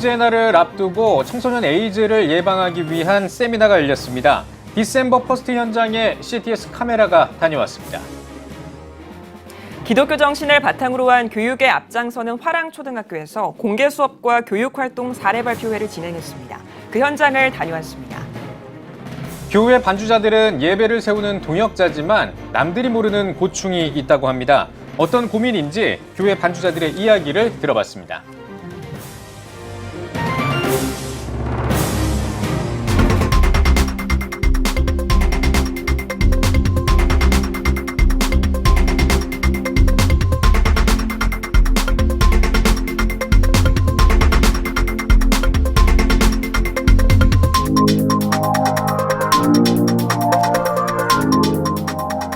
에이즈의 날을 앞두고 청소년 에이즈를 예방하기 위한 세미나가 열렸습니다. 디셈버 퍼스트 현장에 CTS 카메라가 다녀왔습니다. 기독교 정신을 바탕으로 한 교육에 앞장서는 화랑초등학교에서 공개 수업과 교육활동 사례 발표회를 진행했습니다. 그 현장을 다녀왔습니다. 교회 반주자들은 예배를 세우는 동역자지만 남들이 모르는 고충이 있다고 합니다. 어떤 고민인지 교회 반주자들의 이야기를 들어봤습니다.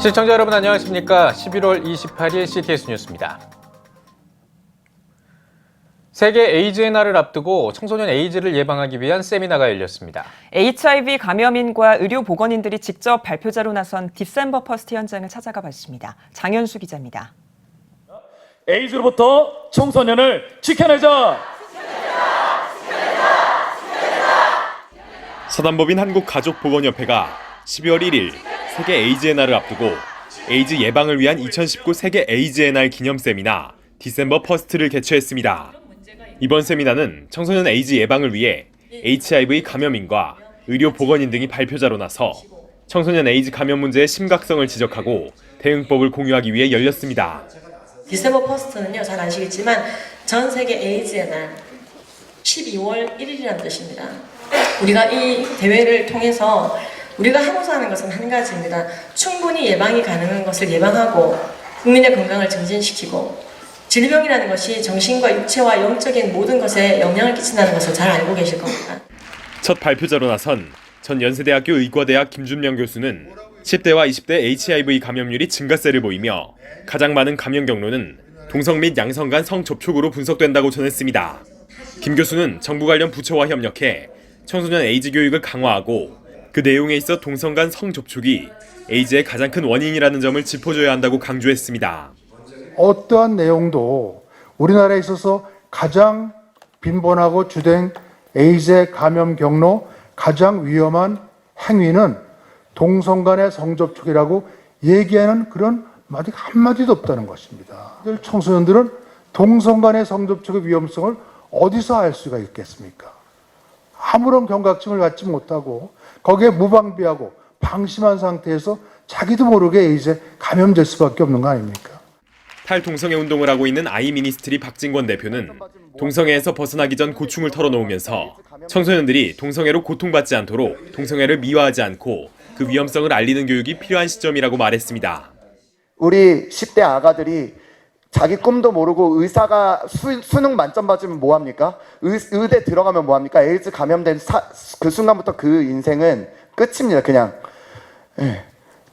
시청자 여러분 안녕하십니까? 11월 28일 CTS 뉴스입니다. 세계 에이즈의 날을 앞두고 청소년 에이즈를 예방하기 위한 세미나가 열렸습니다. HIV 감염인과 의료보건인들이 직접 발표자로 나선 디셈버 퍼스트 현장을 찾아가 봤습니다. 장현수 기자입니다. 에이즈로부터 청소년을 지켜내자! 사단법인 한국가족보건협회가 12월 1일 세계 에이즈의 날을 앞두고 에이즈 예방을 위한 2019 세계 에이즈의 날 기념 세미나 디셈버 퍼스트를 개최했습니다. 이번 세미나는 청소년 에이즈 예방을 위해 HIV 감염인과 의료보건인 등이 발표자로 나서 청소년 에이즈 감염 문제의 심각성을 지적하고 대응법을 공유하기 위해 열렸습니다. 디셈버 퍼스트는요, 잘 아시겠지만 전 세계 에이즈의 날 12월 1일이라는 뜻입니다. 우리가 이 대회를 통해서 우리가 하고자 하는 것은 한 가지입니다. 충분히 예방이 가능한 것을 예방하고 국민의 건강을 증진시키고 질병이라는 것이 정신과 육체와 영적인 모든 것에 영향을 끼친다는 것을 잘 알고 계실 겁니다. 첫 발표자로 나선 전 연세대학교 의과대학 김준명 교수는 10대와 20대 HIV 감염률이 증가세를 보이며 가장 많은 감염 경로는 동성 및 양성 간 성접촉으로 분석된다고 전했습니다. 김 교수는 정부 관련 부처와 협력해 청소년 에이즈 교육을 강화하고 그 내용에 있어 동성 간 성접촉이 에이즈의 가장 큰 원인이라는 점을 짚어줘야 한다고 강조했습니다. 어떠한 내용도 우리나라에 있어서 가장 빈번하고 주된 에이즈의 감염 경로 가장 위험한 행위는 동성 간의 성접촉이라고 얘기하는 그런 말이 한마디도 없다는 것입니다. 청소년들은 동성 간의 성접촉의 위험성을 어디서 알 수가 있겠습니까? 아무런 경각심을 갖지 못하고 거기에 무방비하고 방심한 상태에서 자기도 모르게 에이즈에 감염될 수밖에 없는 거 아닙니까? 탈동성애 운동을 하고 있는 아이미니스트리 박진권 대표는 동성애에서 벗어나기 전 고충을 털어놓으면서 청소년들이 동성애로 고통받지 않도록 동성애를 미화하지 않고 그 위험성을 알리는 교육이 필요한 시점이라고 말했습니다. 우리 10대 아가들이 자기 꿈도 모르고 의사가 수능 만점 받으면 뭐합니까? 의대 들어가면 뭐합니까? 에이즈 감염된 그 순간부터 그 인생은 끝입니다. 그냥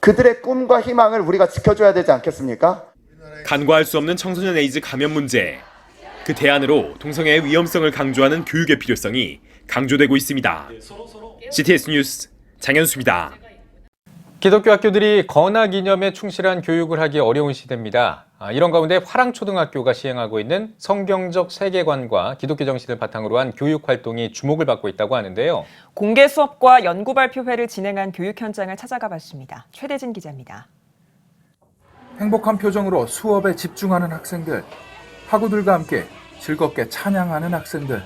그들의 꿈과 희망을 우리가 지켜줘야 되지 않겠습니까? 간과할 수 없는 청소년 에이즈 감염 문제. 그 대안으로 동성애의 위험성을 강조하는 교육의 필요성이 강조되고 있습니다. CTS 뉴스 장현수입니다. 기독교 학교들이 건화 기념에 충실한 교육을 하기 어려운 시대입니다. 이런 가운데 화랑초등학교가 시행하고 있는 성경적 세계관과 기독교 정신을 바탕으로 한 교육 활동이 주목을 받고 있다고 하는데요. 공개 수업과 연구 발표회를 진행한 교육 현장을 찾아가 봤습니다. 최대진 기자입니다. 행복한 표정으로 수업에 집중하는 학생들, 학우들과 함께 즐겁게 찬양하는 학생들,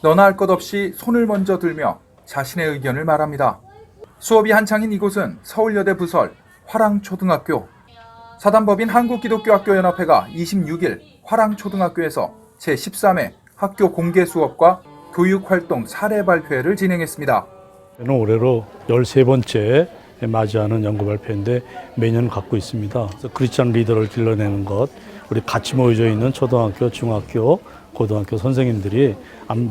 너나 할 것 없이 손을 먼저 들며 자신의 의견을 말합니다. 수업이 한창인 이곳은 서울여대 부설 화랑초등학교. 사단법인 한국기독교학교연합회가 26일 화랑초등학교에서 제13회 학교 공개 수업과 교육활동 사례 발표회를 진행했습니다. 올해로 13번째 맞이하는 연구 발표인데 매년 갖고 있습니다. 크리스천 리더를 길러내는 것, 우리 같이 모여져 있는 초등학교, 중학교, 고등학교 선생님들이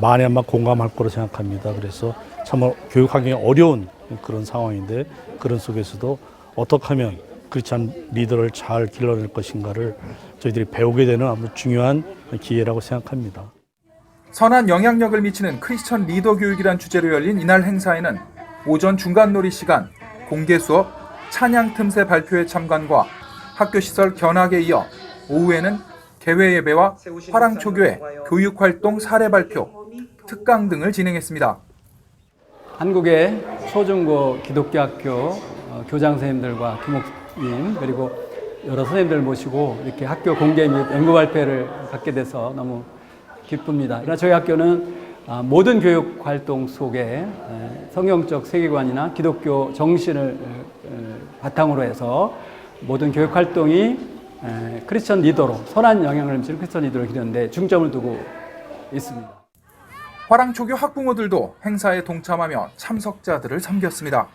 많이 아마 공감할 거로 생각합니다. 그래서 참 교육하기 어려운 그런 상황인데 그런 속에서도 어떻게 하면 크리스천 리더를 잘 길러낼 것인가를 저희들이 배우게 되는 아주 중요한 기회라고 생각합니다. 선한 영향력을 미치는 크리스천 리더 교육이란 주제로 열린 이날 행사에는 오전 중간놀이 시간, 공개 수업, 찬양 틈새 발표회 참관과 학교 시설 견학에 이어 오후에는 개회 예배와 화랑초교회 교육활동 사례 발표, 특강 등을 진행했습니다. 한국의 초중고 기독교 학교 교장 선생님들과 교목님 그리고 여러 선생님들 모시고 이렇게 학교 공개 및 연구 발표를 갖게 돼서 너무 기쁩니다. 그러나 저희 학교는 모든 교육 활동 속에 성경적 세계관이나 기독교 정신을 바탕으로 해서 모든 교육 활동이 크리스천 리더로 선한 영향을 미치는 크리스천 리더를 기르는데 중점을 두고 있습니다. 화랑초교 학부모들도 행사에 동참하며 참석자들을 섬겼습니다.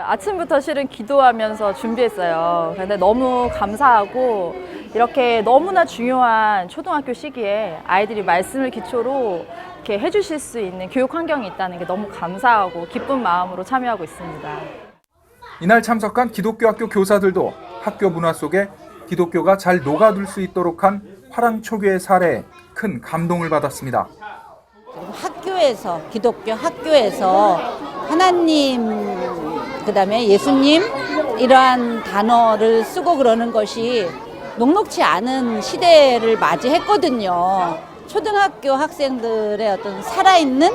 아침부터 실은 기도하면서 준비했어요. 그런데 너무 감사하고 이렇게 너무나 중요한 초등학교 시기에 아이들이 말씀을 기초로 이렇게 해주실 수 있는 교육 환경이 있다는 게 너무 감사하고 기쁜 마음으로 참여하고 있습니다. 이날 참석한 기독교 학교 교사들도 학교 문화 속에 기독교가 잘 녹아들 수 있도록 한 화랑초교의 사례에 큰 감동을 받았습니다. 학교에서 기독교 학교에서 하나님 그다음에 예수님 이러한 단어를 쓰고 그러는 것이 녹록지 않은 시대를 맞이했거든요. 초등학교 학생들의 어떤 살아있는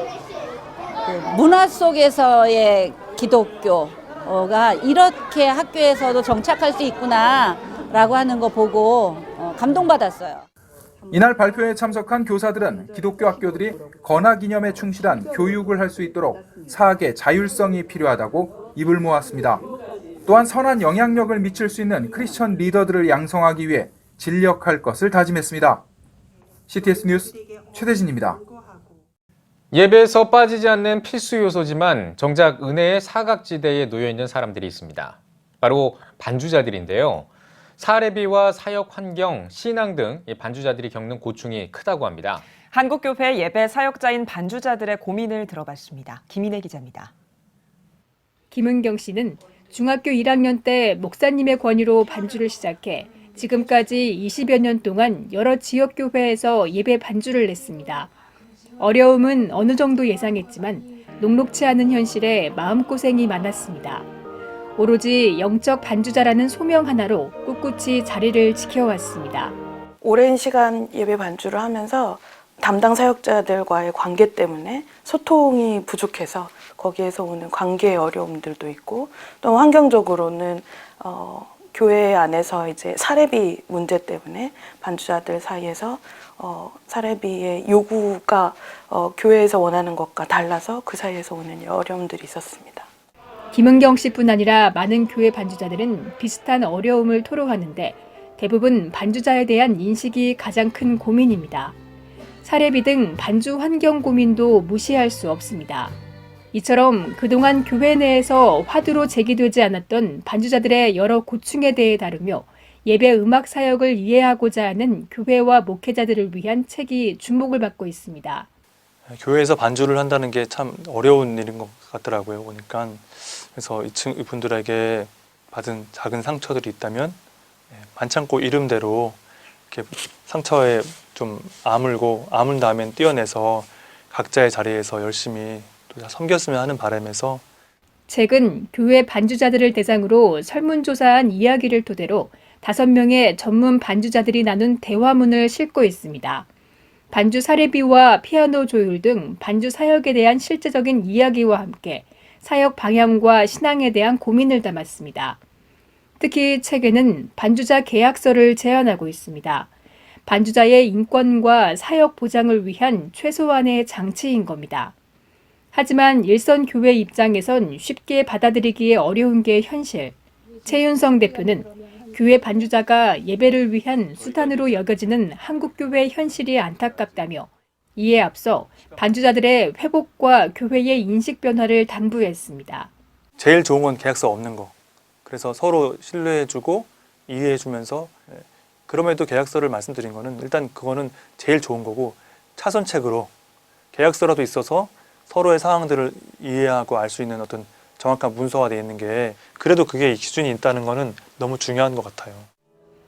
문화 속에서의 기독교가 이렇게 학교에서도 정착할 수 있구나라고 하는 거 보고 감동받았어요. 이날 발표에 참석한 교사들은 기독교 학교들이 건화기념에 충실한 교육을 할 수 있도록 사학의 자율성이 필요하다고 입을 모았습니다. 또한 선한 영향력을 미칠 수 있는 크리스천 리더들을 양성하기 위해 진력할 것을 다짐했습니다. CTS 뉴스 최대진입니다. 예배에서 빠지지 않는 필수 요소지만 정작 은혜의 사각지대에 놓여있는 사람들이 있습니다. 바로 반주자들인데요. 사례비와 사역 환경, 신앙 등 반주자들이 겪는 고충이 크다고 합니다. 한국교회 예배 사역자인 반주자들의 고민을 들어봤습니다. 김인혜 기자입니다. 김은경 씨는 중학교 1학년 때 목사님의 권유로 반주를 시작해 지금까지 20여 년 동안 여러 지역교회에서 예배 반주를 냈습니다. 어려움은 어느 정도 예상했지만 녹록지 않은 현실에 마음고생이 많았습니다. 오로지 영적 반주자라는 소명 하나로 꿋꿋이 자리를 지켜왔습니다. 오랜 시간 예배 반주를 하면서 담당 사역자들과의 관계 때문에 소통이 부족해서 거기에서 오는 관계의 어려움들도 있고 또 환경적으로는 교회 안에서 이제 사례비 문제 때문에 반주자들 사이에서 사례비의 요구가 교회에서 원하는 것과 달라서 그 사이에서 오는 어려움들이 있었습니다. 김은경 씨뿐 아니라 많은 교회 반주자들은 비슷한 어려움을 토로하는데 대부분 반주자에 대한 인식이 가장 큰 고민입니다. 사례비 등 반주 환경 고민도 무시할 수 없습니다. 이처럼 그동안 교회 내에서 화두로 제기되지 않았던 반주자들의 여러 고충에 대해 다루며 예배 음악 사역을 이해하고자 하는 교회와 목회자들을 위한 책이 주목을 받고 있습니다. 교회에서 반주를 한다는 게 참 어려운 일인 것 같더라고요. 보니까 그래서 이분들에게 받은 작은 상처들이 있다면 반창고 이름대로 이렇게 상처에 좀 아문 다음엔 떼어내서 각자의 자리에서 열심히 또 섬겼으면 하는 바람에서 책은 교회 반주자들을 대상으로 설문조사한 이야기를 토대로 5명의 전문 반주자들이 나눈 대화문을 싣고 있습니다. 반주 사례비와 피아노 조율 등 반주 사역에 대한 실제적인 이야기와 함께 사역 방향과 신앙에 대한 고민을 담았습니다. 특히 책에는 반주자 계약서를 제안하고 있습니다. 반주자의 인권과 사역 보장을 위한 최소한의 장치인 겁니다. 하지만 일선 교회 입장에선 쉽게 받아들이기에 어려운 게 현실. 최윤성 대표는 교회 반주자가 예배를 위한 수단으로 여겨지는 한국교회 현실이 안타깝다며 이에 앞서 반주자들의 회복과 교회의 인식 변화를 당부했습니다. 제일 좋은 건 계약서 없는 거. 그래서 서로 신뢰해주고 이해해주면서 그럼에도 계약서를 말씀드린 거는 일단 그거는 제일 좋은 거고 차선책으로 계약서라도 있어서 서로의 상황들을 이해하고 알 수 있는 어떤 정확한 문서가 되어 있는 게 그래도 그게 기준이 있다는 거는 너무 중요한 것 같아요.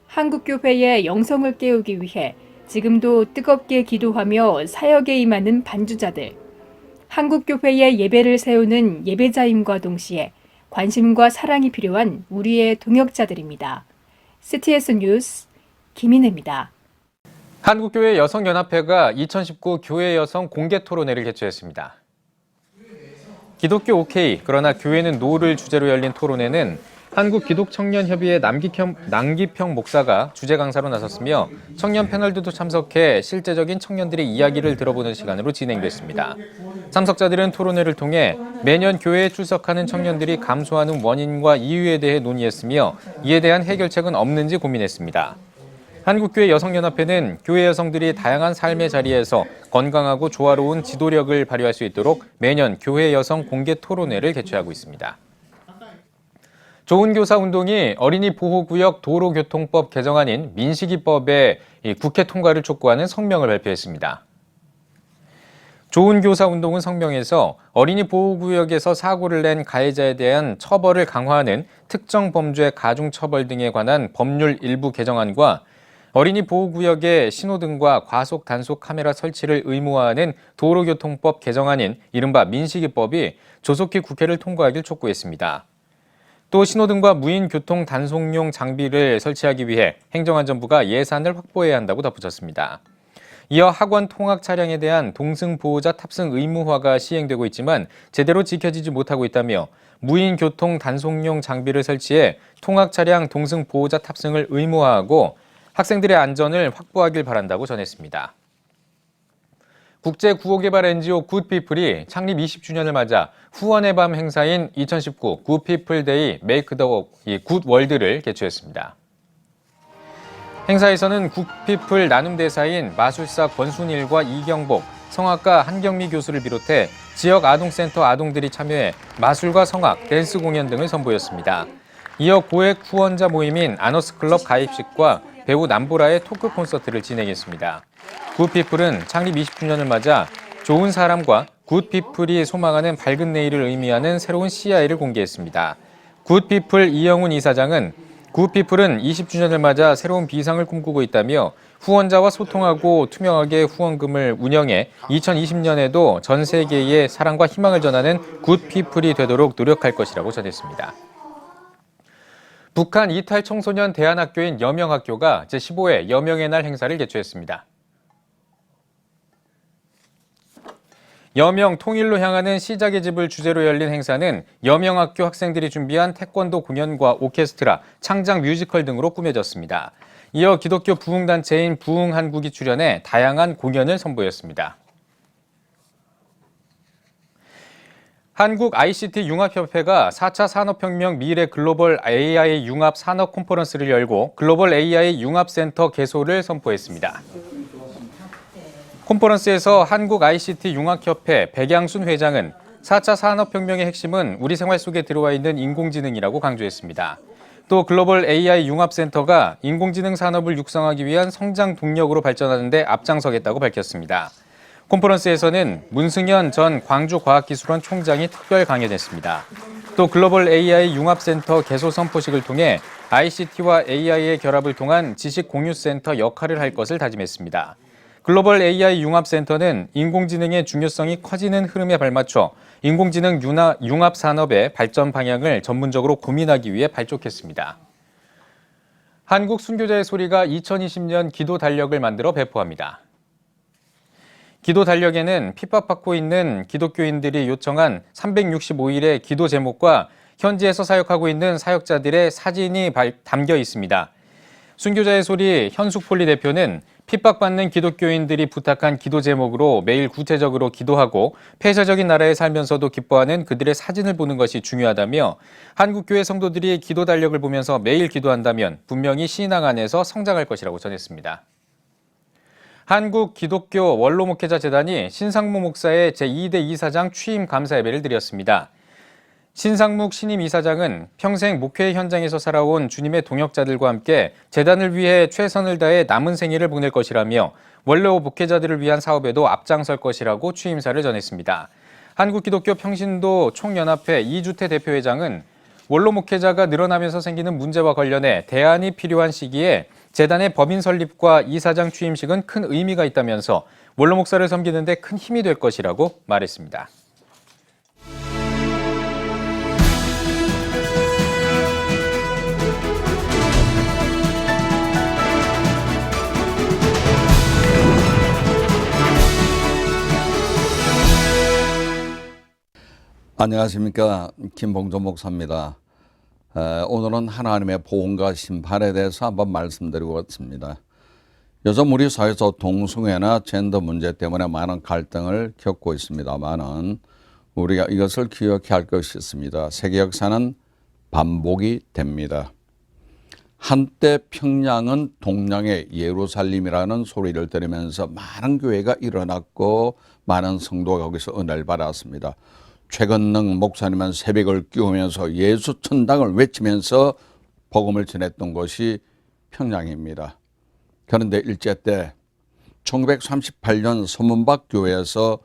한국교회의 영성을 깨우기 위해 지금도 뜨겁게 기도하며 사역에 임하는 반주자들. 한국교회의 예배를 세우는 예배자임과 동시에 관심과 사랑이 필요한 우리의 동역자들입니다. CTS 뉴스 김인혜입니다. 한국교회 여성연합회가 2019 교회 여성 공개 토론회를 개최했습니다. 기독교 오케이, 그러나 교회는 노를 주제로 열린 토론회는 한국기독청년협의회 남기평 목사가 주제 강사로 나섰으며 청년 패널들도 참석해 실제적인 청년들의 이야기를 들어보는 시간으로 진행됐습니다. 참석자들은 토론회를 통해 매년 교회에 출석하는 청년들이 감소하는 원인과 이유에 대해 논의했으며 이에 대한 해결책은 없는지 고민했습니다. 한국교회 여성연합회는 교회 여성들이 다양한 삶의 자리에서 건강하고 조화로운 지도력을 발휘할 수 있도록 매년 교회 여성 공개 토론회를 개최하고 있습니다. 좋은 교사 운동이 어린이 보호구역 도로교통법 개정안인 민식이법의 국회 통과를 촉구하는 성명을 발표했습니다. 좋은 교사 운동은 성명에서 어린이 보호구역에서 사고를 낸 가해자에 대한 처벌을 강화하는 특정 범죄 가중처벌 등에 관한 법률 일부 개정안과 어린이 보호구역에 신호등과 과속 단속 카메라 설치를 의무화하는 도로교통법 개정안인 이른바 민식이법이 조속히 국회를 통과하길 촉구했습니다. 또 신호등과 무인 교통 단속용 장비를 설치하기 위해 행정안전부가 예산을 확보해야 한다고 덧붙였습니다. 이어 학원 통학 차량에 대한 동승 보호자 탑승 의무화가 시행되고 있지만 제대로 지켜지지 못하고 있다며 무인 교통 단속용 장비를 설치해 통학 차량 동승 보호자 탑승을 의무화하고 학생들의 안전을 확보하길 바란다고 전했습니다. 국제 구호개발 NGO 굿피플이 창립 20주년을 맞아 후원의 밤 행사인 2019 굿피플데이 메이크 더 굿월드를 개최했습니다. 행사에서는 굿피플 나눔대사인 마술사 권순일과 이경복, 성악가 한경미 교수를 비롯해 지역 아동센터 아동들이 참여해 마술과 성악, 댄스 공연 등을 선보였습니다. 이어 고액 후원자 모임인 아너스클럽 가입식과 배우 남보라의 토크 콘서트를 진행했습니다. 굿피플은 창립 20주년을 맞아 좋은 사람과 굿피플이 소망하는 밝은 내일을 의미하는 새로운 CI를 공개했습니다. 굿피플 이영훈 이사장은 굿피플은 20주년을 맞아 새로운 비상을 꿈꾸고 있다며 후원자와 소통하고 투명하게 후원금을 운영해 2020년에도 전 세계에 사랑과 희망을 전하는 굿피플이 되도록 노력할 것이라고 전했습니다. 북한 이탈 청소년 대안학교인 여명학교가 제15회 여명의 날 행사를 개최했습니다. 여명 통일로 향하는 시작의 집을 주제로 열린 행사는 여명학교 학생들이 준비한 태권도 공연과 오케스트라, 창작 뮤지컬 등으로 꾸며졌습니다. 이어 기독교 부흥단체인 부흥한국이 출연해 다양한 공연을 선보였습니다. 한국 ICT 융합협회가 4차 산업혁명 미래 글로벌 AI 융합 산업 콘퍼런스를 열고 글로벌 AI 융합센터 개소를 선포했습니다. 콘퍼런스에서 한국 ICT 융합협회 백양순 회장은 4차 산업혁명의 핵심은 우리 생활 속에 들어와 있는 인공지능이라고 강조했습니다. 또 글로벌 AI 융합센터가 인공지능 산업을 육성하기 위한 성장 동력으로 발전하는 데 앞장서겠다고 밝혔습니다. 콘퍼런스에서는 문승현 전 광주과학기술원 총장이 특별 강연했습니다. 또 글로벌 AI 융합센터 개소 선포식을 통해 ICT와 AI의 결합을 통한 지식공유센터 역할을 할 것을 다짐했습니다. 글로벌 AI 융합센터는 인공지능의 중요성이 커지는 흐름에 발맞춰 인공지능 융합 산업의 발전 방향을 전문적으로 고민하기 위해 발족했습니다. 한국 순교자의 소리가 2020년 기도 달력을 만들어 배포합니다. 기도 달력에는 핍박받고 있는 기독교인들이 요청한 365일의 기도 제목과 현지에서 사역하고 있는 사역자들의 사진이 담겨 있습니다. 순교자의 소리 현숙폴리 대표는 핍박받는 기독교인들이 부탁한 기도 제목으로 매일 구체적으로 기도하고 폐쇄적인 나라에 살면서도 기뻐하는 그들의 사진을 보는 것이 중요하다며 한국교회 성도들이 기도 달력을 보면서 매일 기도한다면 분명히 신앙 안에서 성장할 것이라고 전했습니다. 한국 기독교 원로 목회자 재단이 신상무 목사의 제2대 이사장 취임 감사 예배를 드렸습니다. 신상묵 신임 이사장은 평생 목회 현장에서 살아온 주님의 동역자들과 함께 재단을 위해 최선을 다해 남은 생애를 보낼 것이라며 원로 목회자들을 위한 사업에도 앞장설 것이라고 취임사를 전했습니다. 한국기독교 평신도 총연합회 이주태 대표회장은 원로 목회자가 늘어나면서 생기는 문제와 관련해 대안이 필요한 시기에 재단의 법인 설립과 이사장 취임식은 큰 의미가 있다면서 원로 목사를 섬기는 데 큰 힘이 될 것이라고 말했습니다. 안녕하십니까. 김봉조 목사입니다. 오늘은 하나님의 보응과 심판에 대해서 한번 말씀드리겠습니다. 요즘 우리 사회에서 동성애나 젠더 문제 때문에 많은 갈등을 겪고 있습니다만은 우리가 이것을 기억해야 할 것이 있습니다. 세계 역사는 반복이 됩니다. 한때 평양은 동양의 예루살렘이라는 소리를 들으면서 많은 교회가 일어났고 많은 성도가 거기서 은혜를 받았습니다. 최건능 목사님은 새벽을 끼우면서 예수 천당을 외치면서 복음을 전했던 것이 평양입니다. 그런데 일제 때 1938년 서문박 교회에서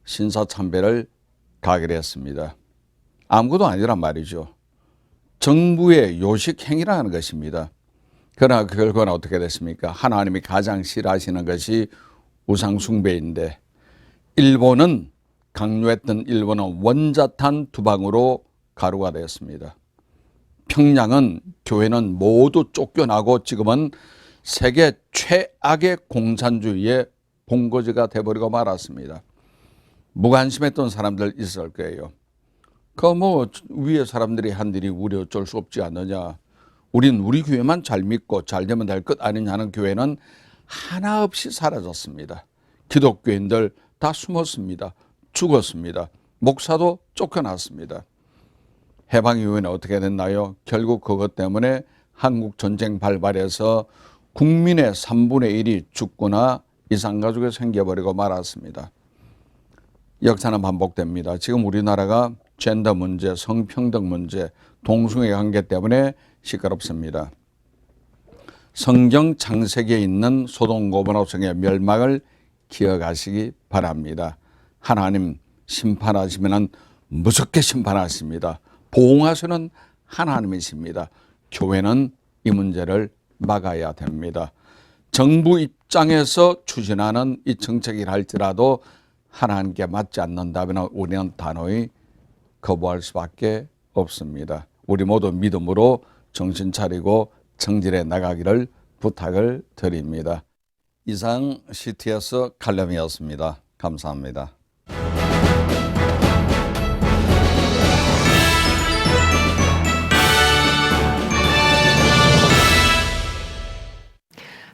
신사참배를 가결했습니다. 아무것도 아니란 말이죠. 정부의 요식행위라는 것입니다. 그러나 그 결과는 어떻게 됐습니까? 하나님이 가장 싫어하시는 것이 우상숭배인데 일본은 강요했던 일본은 원자탄 두 방으로 가루가 되었습니다. 평양은 교회는 모두 쫓겨나고 지금은 세계 최악의 공산주의의 본거지가 되어버리고 말았습니다. 무관심했던 사람들 있을 거예요. 위에 사람들이 한 일이 우리 어쩔 수 없지 않느냐. 우린 우리 교회만 잘 믿고 잘 되면 될 것 아니냐는 교회는 하나 없이 사라졌습니다. 기독교인들 다 숨었습니다. 죽었습니다. 목사도 쫓겨났습니다. 해방 이후에는 어떻게 됐나요? 결국 그것 때문에 한국 전쟁 발발해서 국민의 3분의 1이 죽거나 이산가족이 생겨버리고 말았습니다. 역사는 반복됩니다. 지금 우리나라가 젠더 문제, 성평등 문제, 동성애 관계 때문에 시끄럽습니다. 성경 창세기에 있는 소돔 고모라성의 멸망을 기억하시기 바랍니다. 하나님 심판하시면 무섭게 심판하십니다. 보응하시는 하나님이십니다. 교회는 이 문제를 막아야 됩니다. 정부 입장에서 추진하는 이 정책이라 할지라도 하나님께 맞지 않는다면 우리는 단호히 거부할 수밖에 없습니다. 우리 모두 믿음으로 정신 차리고 정진해 나가기를 부탁을 드립니다. 이상 CTS 칼럼이었습니다. 감사합니다.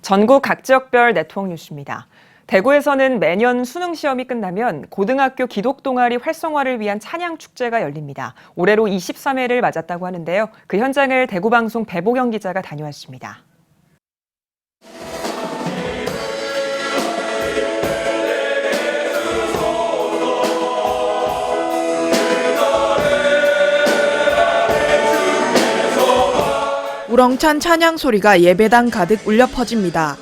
전국 각 지역별 네트워크 뉴스입니다. 대구에서는 매년 수능 시험이 끝나면 고등학교 기독 동아리 활성화를 위한 찬양 축제가 열립니다. 올해로 23회를 맞았다고 하는데요. 그 현장을 대구방송 배보경 기자가 다녀왔습니다. 우렁찬 찬양 소리가 예배당 가득 울려 퍼집니다.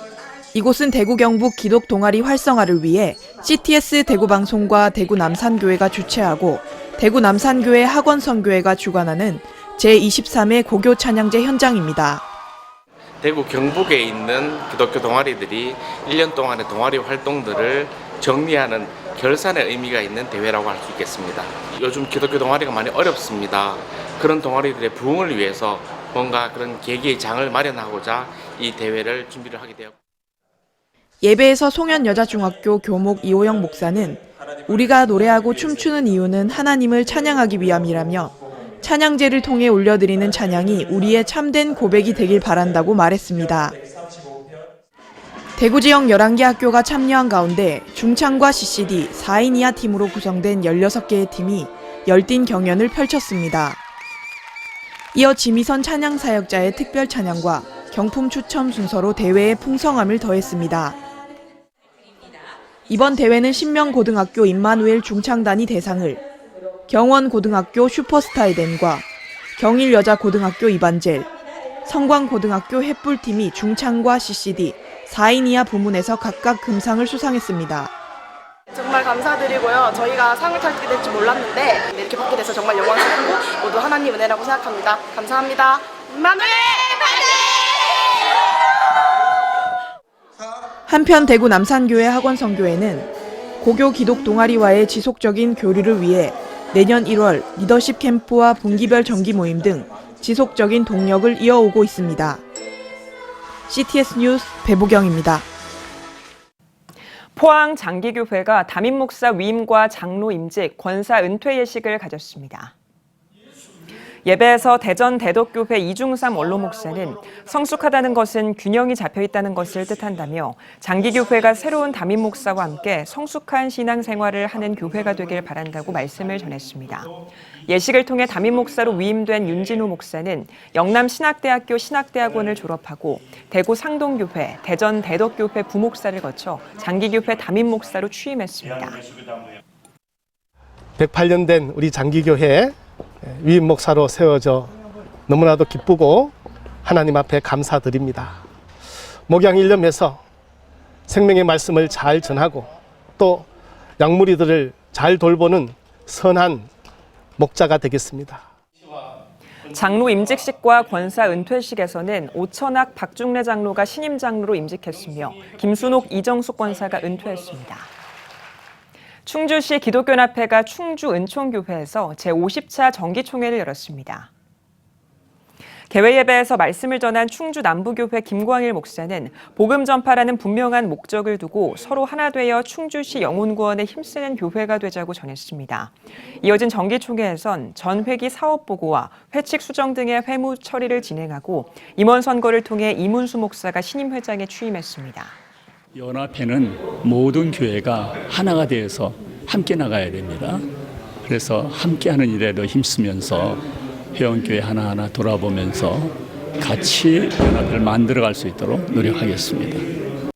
이곳은 대구 경북 기독 동아리 활성화를 위해 CTS 대구방송과 대구 남산교회가 주최하고 대구 남산교회 학원선교회가 주관하는 제23회 고교 찬양제 현장입니다. 대구 경북에 있는 기독교 동아리들이 1년 동안의 동아리 활동들을 정리하는 결산의 의미가 있는 대회라고 할 수 있겠습니다. 요즘 기독교 동아리가 많이 어렵습니다. 그런 동아리들의 부흥을 위해서 뭔가 그런 계기의 장을 마련하고자 이 대회를 준비를 하게 되었고 예배에서 송현여자중학교 교목 이호영 목사는 우리가 노래하고 춤추는 이유는 하나님을 찬양하기 위함이라며 찬양제를 통해 올려드리는 찬양이 우리의 참된 고백이 되길 바란다고 말했습니다. 대구 지역 11개 학교가 참여한 가운데 중창과 CCD 4인 이하 팀으로 구성된 16개의 팀이 열띤 경연을 펼쳤습니다. 이어 지미선 찬양 사역자의 특별 찬양과 경품 추첨 순서로 대회의 풍성함을 더했습니다. 이번 대회는 신명고등학교 임마누엘 중창단이 대상을, 경원고등학교 슈퍼스타 에덴과 경일여자고등학교 이반젤, 성광고등학교 햇불팀이 중창과 CCD 4인 이하 부문에서 각각 금상을 수상했습니다. 정말 감사드리고요. 저희가 상을 타게 될 줄 몰랐는데 이렇게 받게 돼서 정말 영광스럽고 모두 하나님 은혜라고 생각합니다. 감사합니다. 임마누엘 한편 대구 남산교회 학원선교회는 고교 기독 동아리와의 지속적인 교류를 위해 내년 1월 리더십 캠프와 분기별 정기 모임 등 지속적인 동력을 이어오고 있습니다. CTS 뉴스 배보경입니다. 포항 장기교회가 담임 목사 위임과 장로 임직, 권사 은퇴 예식을 가졌습니다. 예배에서 대전 대덕교회 이중삼 원로 목사는 성숙하다는 것은 균형이 잡혀 있다는 것을 뜻한다며 장기교회가 새로운 담임 목사와 함께 성숙한 신앙생활을 하는 교회가 되길 바란다고 말씀을 전했습니다. 예식을 통해 담임 목사로 위임된 윤진호 목사는 영남신학대학교 신학대학원을 졸업하고 대구 상동교회, 대전 대덕교회 부목사를 거쳐 장기교회 담임 목사로 취임했습니다. 108년 된 우리 장기교회 위임 목사로 세워져 너무나도 기쁘고 하나님 앞에 감사드립니다. 목양 1년에서 생명의 말씀을 잘 전하고 또 양무리들을 잘 돌보는 선한 목자가 되겠습니다. 장로 임직식과 권사 은퇴식에서는 오천학 박중래 장로가 신임 장로로 임직했으며 김순옥 이정숙 권사가 은퇴했습니다. 충주시 기독교연합회가 충주 은총교회에서 제50차 정기총회를 열었습니다. 개회 예배에서 말씀을 전한 충주 남부교회 김광일 목사는 복음 전파라는 분명한 목적을 두고 서로 하나 되어 충주시 영혼구원에 힘쓰는 교회가 되자고 전했습니다. 이어진 정기총회에선 전 회기 사업보고와 회칙 수정 등의 회무 처리를 진행하고 임원 선거를 통해 이문수 목사가 신임 회장에 취임했습니다. 연합회는 모든 교회가 하나가 되어서 함께 나가야 됩니다. 그래서 함께하는 일에 더 힘쓰면서 회원교회 하나하나 돌아보면서 같이 연합회를 만들어갈 수 있도록 노력하겠습니다.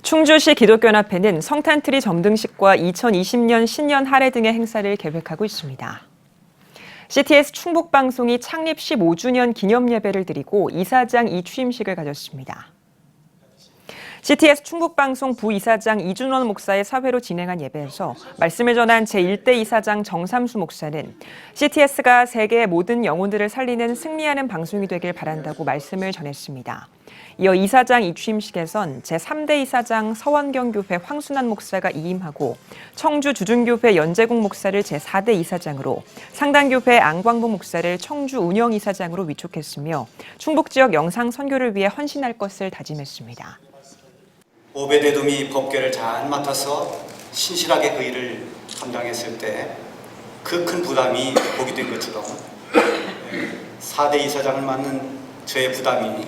충주시 기독교연합회는 성탄트리 점등식과 2020년 신년 할애 등의 행사를 계획하고 있습니다. CTS 충북방송이 창립 15주년 기념 예배를 드리고 이사장 이취임식을 가졌습니다. CTS 충북방송 부이사장 이준원 목사의 사회로 진행한 예배에서 말씀을 전한 제1대 이사장 정삼수 목사는 CTS가 세계의 모든 영혼들을 살리는 승리하는 방송이 되길 바란다고 말씀을 전했습니다. 이어 이사장 이취임식에선 제3대 이사장 서원경교회 황순환 목사가 이임하고 청주 주중교회 연재국 목사를 제4대 이사장으로 상당교회 안광복 목사를 청주 운영이사장으로 위촉했으며 충북지역 영상 선교를 위해 헌신할 것을 다짐했습니다. 오베데돔이 법궤를 잘 맡아서 신실하게 그 일을 감당했을 때 그 큰 부담이 복이 된 것처럼 4대 이사장을 맡는 저의 부담이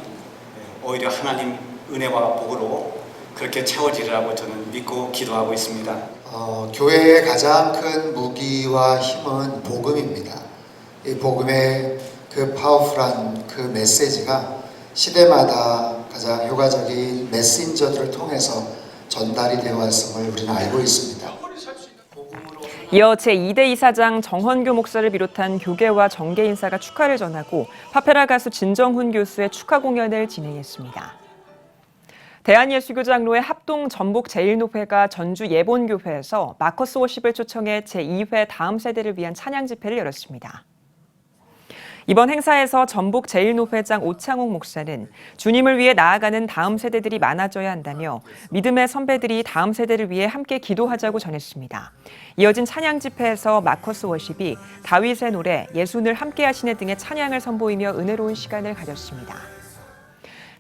오히려 하나님 은혜와 복으로 그렇게 채워지리라고 저는 믿고 기도하고 있습니다. 교회의 가장 큰 무기와 힘은 복음입니다. 이 복음의 그 파워풀한 그 메시지가 시대마다 가장 효과적인 메신저들을 통해서 전달이 되어 왔음을 우리는 알고 있습니다. 이어 제2대 이사장 정헌교 목사를 비롯한 교계와 정계 인사가 축하를 전하고 파페라 가수 진정훈 교수의 축하 공연을 진행했습니다. 대한예수교장로회 합동 전북 제1노회가 전주 예본교회에서 마커스 워십을 초청해 제2회 다음 세대를 위한 찬양 집회를 열었습니다. 이번 행사에서 전북 제1노회장 오창옥 목사는 주님을 위해 나아가는 다음 세대들이 많아져야 한다며 믿음의 선배들이 다음 세대를 위해 함께 기도하자고 전했습니다. 이어진 찬양 집회에서 마커스 워십이 다윗의 노래, 예수를 함께 하시네 등의 찬양을 선보이며 은혜로운 시간을 가졌습니다.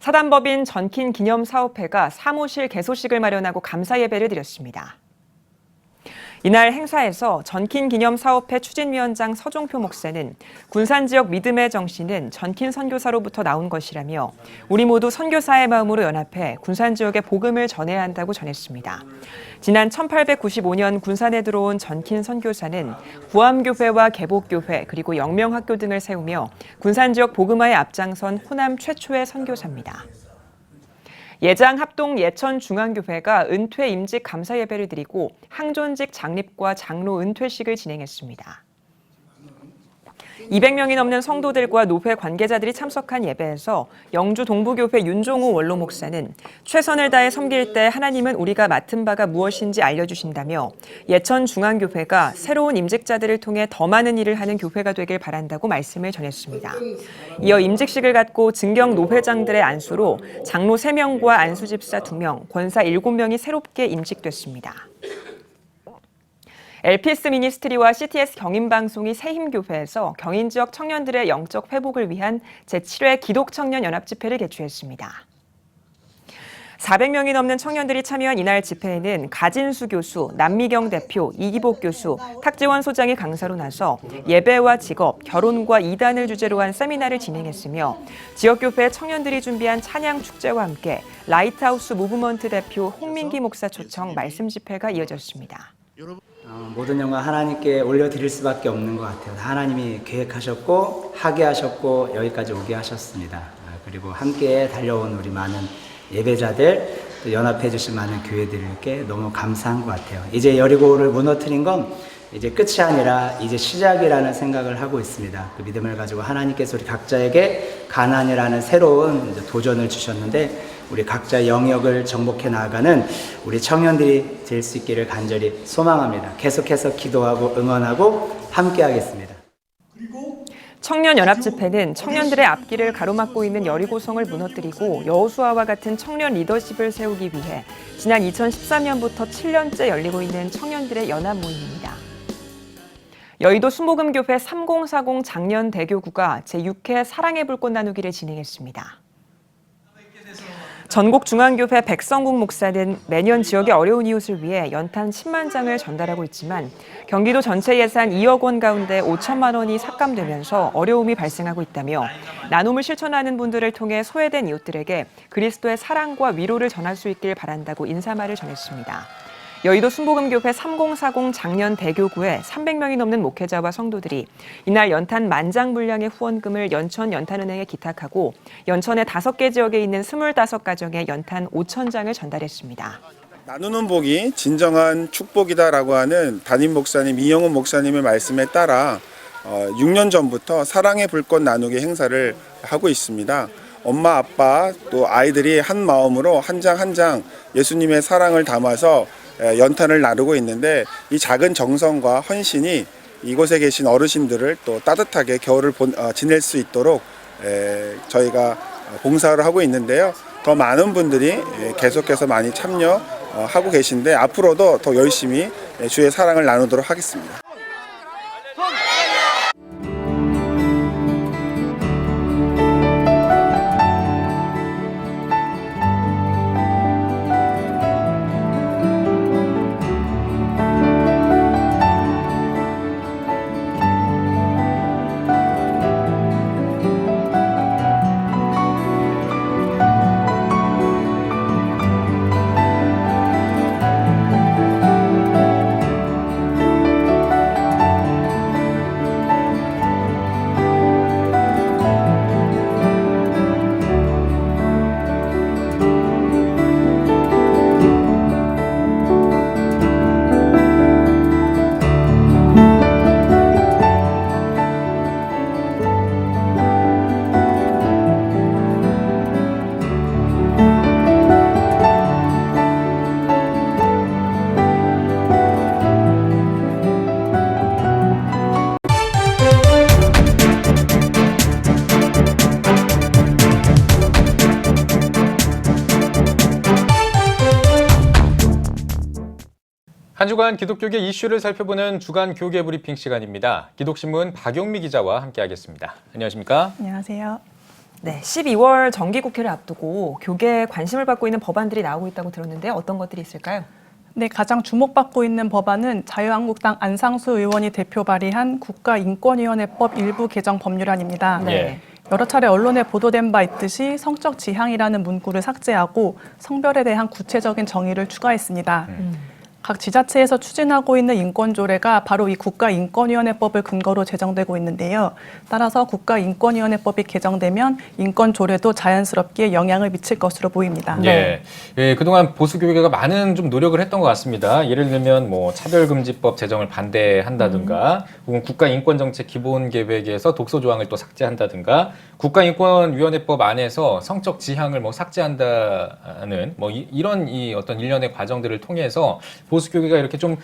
사단법인 전킨 기념사업회가 사무실 개소식을 마련하고 감사 예배를 드렸습니다. 이날 행사에서 전킨 기념사업회 추진위원장 서종표 목사는 군산지역 믿음의 정신은 전킨 선교사로부터 나온 것이라며 우리 모두 선교사의 마음으로 연합해 군산지역에 복음을 전해야 한다고 전했습니다. 지난 1895년 군산에 들어온 전킨 선교사는 구암교회와 개복교회 그리고 영명학교 등을 세우며 군산지역 복음화에 앞장선 호남 최초의 선교사입니다. 예장 합동 예천중앙교회가 은퇴 임직 감사 예배를 드리고 항존직 장립과 장로 은퇴식을 진행했습니다. 200명이 넘는 성도들과 노회 관계자들이 참석한 예배에서 영주 동부교회 윤종우 원로 목사는 최선을 다해 섬길 때 하나님은 우리가 맡은 바가 무엇인지 알려주신다며 예천중앙교회가 새로운 임직자들을 통해 더 많은 일을 하는 교회가 되길 바란다고 말씀을 전했습니다. 이어 임직식을 갖고 증경 노회장들의 안수로 장로 3명과 안수집사 2명, 권사 7명이 새롭게 임직됐습니다. LPS 미니스트리와 CTS 경인방송이 새힘교회에서 경인지역 청년들의 영적 회복을 위한 제7회 기독청년 연합집회를 개최했습니다. 400명이 넘는 청년들이 참여한 이날 집회에는 가진수 교수, 남미경 대표, 이기복 교수, 탁지원 소장이 강사로 나서 예배와 직업, 결혼과 이단을 주제로 한 세미나를 진행했으며 지역교회 청년들이 준비한 찬양 축제와 함께 라이트하우스 무브먼트 대표 홍민기 목사 초청 말씀 집회가 이어졌습니다. 모든 영광 하나님께 올려드릴 수밖에 없는 것 같아요. 하나님이 계획하셨고 하게 하셨고 여기까지 오게 하셨습니다. 그리고 함께 달려온 우리 많은 예배자들, 또 연합해 주신 많은 교회들께 너무 감사한 것 같아요. 이제 여리고를 무너뜨린 건 이제 끝이 아니라 이제 시작이라는 생각을 하고 있습니다. 그 믿음을 가지고 하나님께서 우리 각자에게 가나안이라는 새로운 도전을 주셨는데 우리 각자의 영역을 정복해 나아가는 우리 청년들이 될 수 있기를 간절히 소망합니다. 계속해서 기도하고 응원하고 함께 하겠습니다. 청년연합 집회는 청년들의 앞길을 가로막고 있는 여리고성을 무너뜨리고 여호수아와 같은 청년 리더십을 세우기 위해 지난 2013년부터 7년째 열리고 있는 청년들의 연합 모임입니다. 여의도 순복음교회 3040 장년대교구가 제6회 사랑의 불꽃 나누기를 진행했습니다. 전국중앙교회 백성국 목사는 매년 지역의 어려운 이웃을 위해 연탄 10만 장을 전달하고 있지만 경기도 전체 예산 2억 원 가운데 5천만 원이 삭감되면서 어려움이 발생하고 있다며 나눔을 실천하는 분들을 통해 소외된 이웃들에게 그리스도의 사랑과 위로를 전할 수 있길 바란다고 인사말을 전했습니다. 여의도 순복음교회 3040 장년대교구에 300명이 넘는 목회자와 성도들이 이날 연탄 10,000장 분량의 후원금을 연천 연탄은행에 기탁하고 연천의 5개 지역에 있는 25가정에 연탄 5,000장을 전달했습니다. 나누는 복이 진정한 축복이다라고 하는 담임 목사님 이영훈 목사님의 말씀에 따라 6년 전부터 사랑의 불꽃 나누기 행사를 하고 있습니다. 엄마, 아빠, 또 아이들이 한 마음으로 한 장 한 장 예수님의 사랑을 담아서 연탄을 나르고 있는데 이 작은 정성과 헌신이 이곳에 계신 어르신들을 또 따뜻하게 겨울을 지낼 수 있도록 저희가 봉사를 하고 있는데요. 더 많은 분들이 계속해서 많이 참여하고 계신데 앞으로도 더 열심히 주의 사랑을 나누도록 하겠습니다. 한 주간 기독교계 이슈를 살펴보는 주간 교계 브리핑 시간입니다. 기독신문 박용미 기자와 함께하겠습니다. 안녕하십니까? 안녕하세요. 네, 12월 정기국회를 앞두고 교계에 관심을 받고 있는 법안들이 나오고 있다고 들었는데 어떤 것들이 있을까요? 네, 가장 주목받고 있는 법안은 자유한국당 안상수 의원이 대표 발의한 국가인권위원회법 일부 개정 법률안입니다. 네. 여러 차례 언론에 보도된 바 있듯이 성적 지향이라는 문구를 삭제하고 성별에 대한 구체적인 정의를 추가했습니다. 각 지자체에서 추진하고 있는 인권조례가 바로 이 국가인권위원회법을 근거로 제정되고 있는데요. 따라서 국가인권위원회법이 개정되면 인권조례도 자연스럽게 영향을 미칠 것으로 보입니다. 네. 예, 그동안 보수교계가 많은 좀 노력을 했던 것 같습니다. 예를 들면 뭐 차별금지법 제정을 반대한다든가 혹은 국가인권정책 기본계획에서 독소조항을 또 삭제한다든가 국가인권위원회법 안에서 성적 지향을 뭐 삭제한다는 뭐 이런 어떤 일련의 과정들을 통해서 보수교계가 이렇게 좀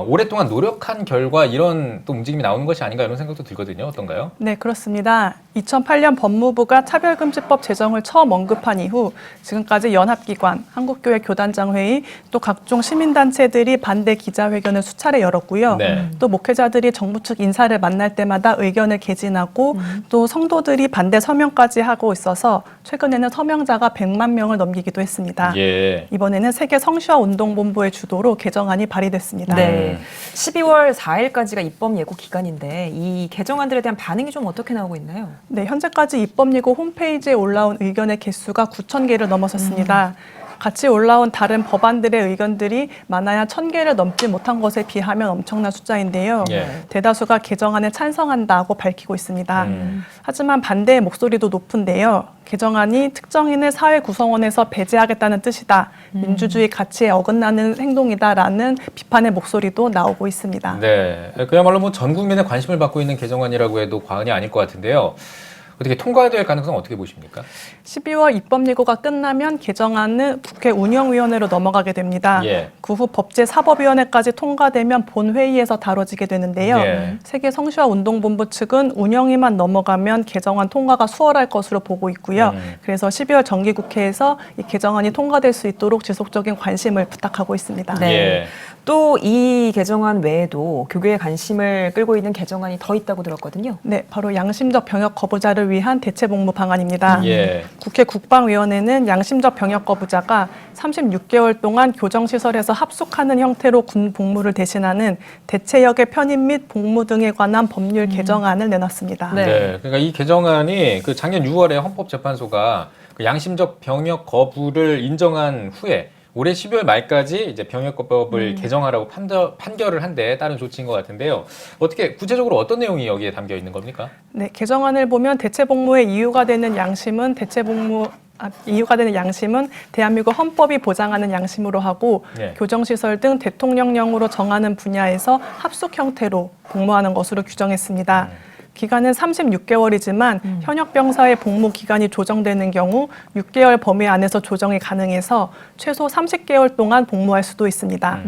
오랫동안 노력한 결과 이런 또 움직임이 나오는 것이 아닌가 이런 생각도 들거든요. 어떤가요? 네, 그렇습니다. 2008년 법무부가 차별금지법 제정을 처음 언급한 이후 지금까지 연합기관, 한국교회 교단장회의, 또 각종 시민단체들이 반대 기자회견을 수차례 열었고요. 네. 또 목회자들이 정부 측 인사를 만날 때마다 의견을 개진하고 또 성도들이 반대 서명까지 하고 있어서 최근에는 서명자가 100만 명을 넘기기도 했습니다. 예. 이번에는 세계 성시화 운동본부의 주도로 개정안이 발의됐습니다. 네. 12월 4일까지가 입법 예고 기간인데 이 개정안들에 대한 반응이 좀 어떻게 나오고 있나요? 네, 현재까지 입법예고 홈페이지에 올라온 의견의 개수가 9,000개를 넘어섰습니다. 같이 올라온 다른 법안들의 의견들이 많아야 1,000개를 넘지 못한 것에 비하면 엄청난 숫자인데요. 예. 대다수가 개정안에 찬성한다고 밝히고 있습니다. 하지만 반대의 목소리도 높은데요. 개정안이 특정인을 사회 구성원에서 배제하겠다는 뜻이다. 민주주의 가치에 어긋나는 행동이다라는 비판의 목소리도 나오고 있습니다. 네. 그야말로 뭐 전 국민의 관심을 받고 있는 개정안이라고 해도 과언이 아닐 것 같은데요. 어떻게 통과될 가능성 어떻게 보십니까? 12월 입법 예고가 끝나면 개정안은 국회 운영위원회로 넘어가게 됩니다. 예. 그 후 법제사법위원회까지 통과되면 본회의에서 다뤄지게 되는데요. 예. 세계 성시화 운동본부 측은 운영위만 넘어가면 개정안 통과가 수월할 것으로 보고 있고요. 그래서 12월 정기국회에서 이 개정안이 통과될 수 있도록 지속적인 관심을 부탁하고 있습니다. 네. 예. 또 이 개정안 외에도 교계의 관심을 끌고 있는 개정안이 더 있다고 들었거든요. 네, 바로 양심적 병역 거부자를 위한 대체복무 방안입니다. 예. 국회 국방위원회는 양심적 병역 거부자가 36개월 동안 교정시설에서 합숙하는 형태로 군 복무를 대신하는 대체역의 편입 및 복무 등에 관한 법률 개정안을 내놨습니다. 네. 그러니까 이 개정안이 그 작년 6월에 헌법재판소가 그 양심적 병역 거부를 인정한 후에 올해 12월 말까지 이제 병역법을 개정하라고 판결을 한 데 따른 조치인 것 같은데요. 어떻게 구체적으로 어떤 내용이 여기에 담겨 있는 겁니까? 네, 개정안을 보면 대체복무의 이유가 되는 양심은 대한민국 헌법이 보장하는 양심으로 하고 네. 교정시설 등 대통령령으로 정하는 분야에서 합숙 형태로 복무하는 것으로 규정했습니다. 기간은 36개월이지만 현역 병사의 복무 기간이 조정되는 경우 6개월 범위 안에서 조정이 가능해서 최소 30개월 동안 복무할 수도 있습니다.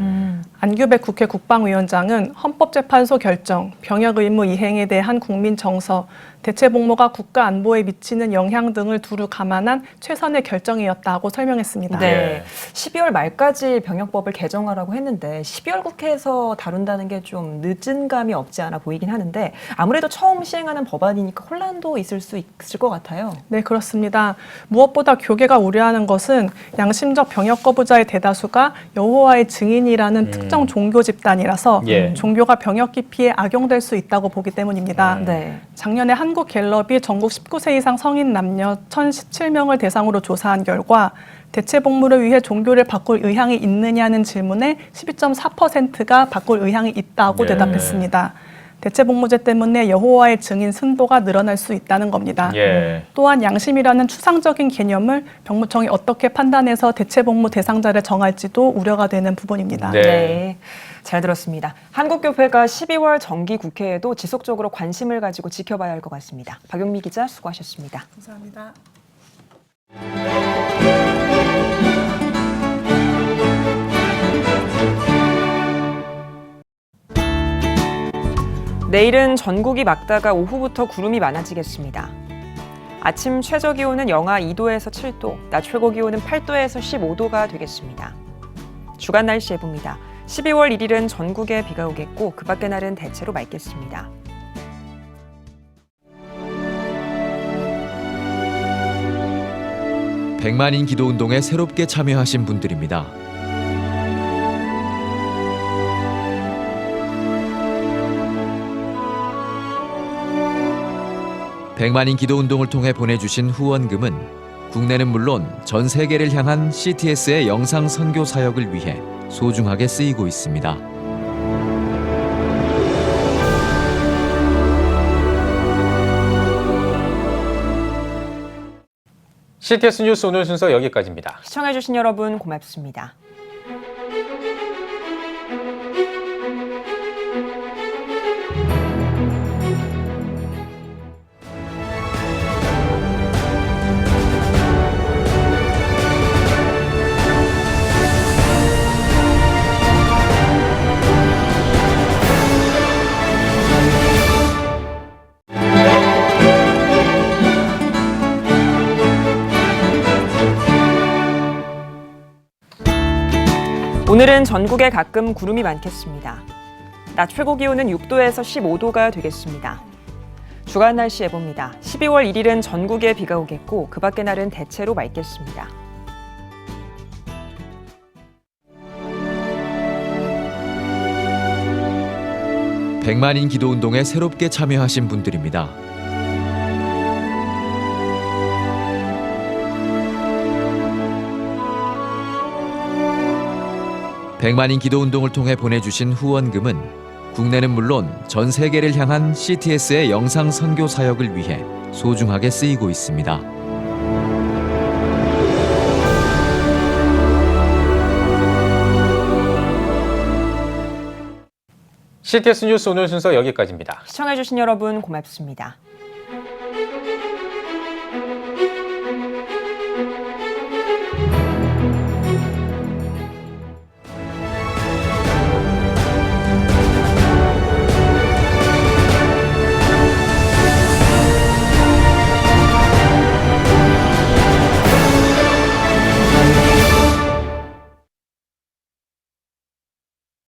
안규백 국회 국방위원장은 헌법재판소 결정, 병역 의무 이행에 대한 국민 정서, 대체복무가 국가 안보에 미치는 영향 등을 두루 감안한 최선의 결정이었다고 설명했습니다. 네. 12월 말까지 병역법을 개정하라고 했는데 12월 국회에서 다룬다는 게 좀 늦은 감이 없지 않아 보이긴 하는데 아무래도 처음 시행하는 법안이니까 혼란도 있을 수 있을 것 같아요. 네, 그렇습니다. 무엇보다 교계가 우려하는 것은 양심적 병역 거부자의 대다수가 여호와의 증인이라는 특정 종교 집단이라서 예. 종교가 병역 기피에 악용될 수 있다고 보기 때문입니다. 네. 작년에 한국갤럽이 전국 19세 이상 성인 남녀 1,017명을 대상으로 조사한 결과 대체복무를 위해 종교를 바꿀 의향이 있느냐는 질문에 12.4%가 바꿀 의향이 있다고 예. 대답했습니다. 대체복무제 때문에 여호와의 증인 승도가 늘어날 수 있다는 겁니다. 예. 또한 양심이라는 추상적인 개념을 병무청이 어떻게 판단해서 대체복무 대상자를 정할지도 우려가 되는 부분입니다. 네. 잘 들었습니다. 한국교회가 12월 정기국회에도 지속적으로 관심을 가지고 지켜봐야 할 것 같습니다. 박용미 기자 수고하셨습니다. 감사합니다. 내일은 전국이 맑다가 오후부터 구름이 많아지겠습니다. 아침 최저 기온은 영하 2도에서 7도, 낮 최고 기온은 8도에서 15도가 되겠습니다. 주간 날씨 예보입니다. 12월 1일은 전국에 비가 오겠고 그 밖의 날은 대체로 맑겠습니다. 백만인 기도운동에 새롭게 참여하신 분들입니다. 백만인 기도운동을 통해 보내주신 후원금은 국내는 물론 전 세계를 향한 CTS의 영상 선교 사역을 위해 소중하게 쓰이고 있습니다. CTS 뉴스 오늘 순서 여기까지입니다. 시청해주신 여러분 고맙습니다. 오늘은 전국에 가끔 구름이 많겠습니다. 낮 최고 기온은 6도에서 15도가 되겠습니다. 주간 날씨 예보입니다. 12월 1일은 전국에 비가 오겠고 그 밖의 날은 대체로 맑겠습니다. 백만인 기도운동에 새롭게 참여하신 분들입니다. 백만인 기도운동을 통해 보내주신 후원금은 국내는 물론 전 세계를 향한 CTS의 영상 선교 사역을 위해 소중하게 쓰이고 있습니다. CTS 뉴스 오늘 순서 여기까지입니다. 시청해주신 여러분 고맙습니다.